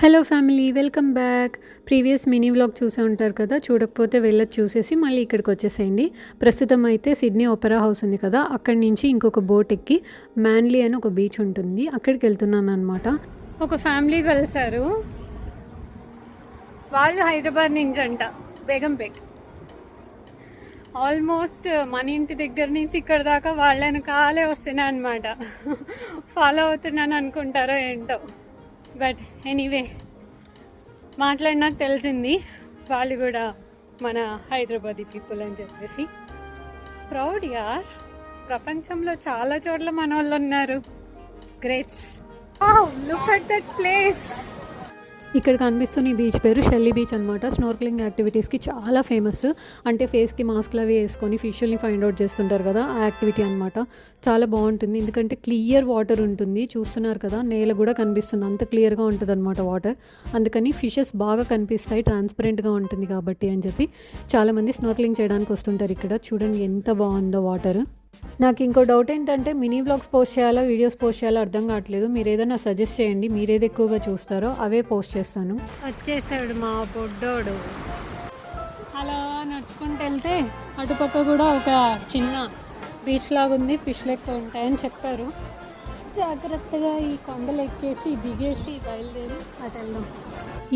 Hello family, welcome back. Previous mini vlog చూసే ఉంటారు కదా, చూడకపోతే వెళ్ళొచ్చి చూసేసి మళ్ళీ ఇక్కడికి వచ్చేసేయండి. ప్రస్తుతం అయితే సిడ్నీ ఒపెరా హౌస్ ఉంది కదా, అక్కడి నుంచి ఇంకొక బోట్ ఎక్కి మ్యాన్లీ అని ఒక బీచ్ ఉంటుంది, అక్కడికి వెళ్తున్నాను అనమాట. ఒక ఫ్యామిలీ కలిసారు, వాళ్ళు హైదరాబాద్ నుంచి అంట, బేగంపేట్. ఆల్మోస్ట్ మన ఇంటి దగ్గర నుంచి ఇక్కడ దాకా వాళ్ళని కాలే వస్తున్నాయి అనమాట. ఫాలో అవుతున్నాను అనుకుంటారో ఏంటో, బట్ ఎనీవే మాట్లాడినాక తెలిసింది వాళ్ళు కూడా మన హైదరాబాదీ పీపుల్ అని చెప్పేసి. ప్రౌడ్ యార్, ప్రపంచంలో చాలా చోట్ల మన వాళ్ళు ఉన్నారు. Great. Look at that place. ఇక్కడ కనిపిస్తున్న ఈ బీచ్ పేరు షెల్లీ బీచ్ అనమాట. స్నోర్క్లింగ్ యాక్టివిటీస్కి చాలా ఫేమస్. అంటే ఫేస్కి మాస్క్లు అవి వేసుకొని ఫిష్ని ఫైండ్ అవుట్ చేస్తుంటారు కదా, ఆ యాక్టివిటీ అనమాట. చాలా బాగుంటుంది, ఎందుకంటే క్లియర్ వాటర్ ఉంటుంది. చూస్తున్నారు కదా, నేల కూడా కనిపిస్తుంది, అంత క్లియర్గా ఉంటుంది అనమాట వాటర్. అందుకని ఫిషెస్ బాగా కనిపిస్తాయి, ట్రాన్స్పరెంట్గా ఉంటుంది కాబట్టి అని చెప్పి చాలామంది స్నోర్క్లింగ్ చేయడానికి వస్తుంటారు ఇక్కడ. చూడండి ఎంత బాగుందో వాటర్. నాకు ఇంకో డౌట్ ఏంటంటే, మినీ వ్లాగ్స్ పోస్ట్ చేయాలో వీడియోస్ పోస్ట్ చేయాలో అర్థం కావట్లేదు. మీరు ఏదైనా సజెస్ట్ చేయండి, మీరేది ఎక్కువగా చూస్తారో అవే పోస్ట్ చేస్తాను. వచ్చేసాడు మా బొడ్డోడు. అలా నడుచుకుంటూ వెళ్తే అటుపక్క కూడా ఒక చిన్న బీచ్ లాగా ఉంది, ఫిష్లు ఎక్కువ ఉంటాయని చెప్పారు. జాగ్రత్తగా ఈ కొండలు ఎక్కేసి దిగేసి బయలుదేరి అటు వెళ్దాం.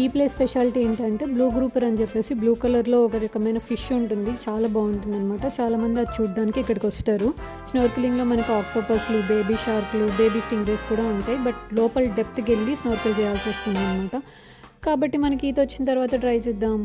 ఈ ప్లేస్ స్పెషాలిటీ ఏంటంటే బ్లూ గ్రూపర్ అని చెప్పేసి బ్లూ కలర్లో ఒక రకమైన ఫిష్ ఉంటుంది, చాలా బాగుంటుంది అనమాట. చాలామంది అది చూడడానికి ఇక్కడికి వస్తారు. స్నోర్కిలింగ్లో మనకు ఆక్టోపస్లు, బేబీ షార్క్లు, బేబీ స్టింగ్రేస్ కూడా ఉంటాయి. బట్ లోపల డెప్త్కి వెళ్ళి స్నోర్కిల్ చేయాల్సి వస్తుంది అనమాట. కాబట్టి మనకి ఈత వచ్చిన తర్వాత ట్రై చేద్దాం.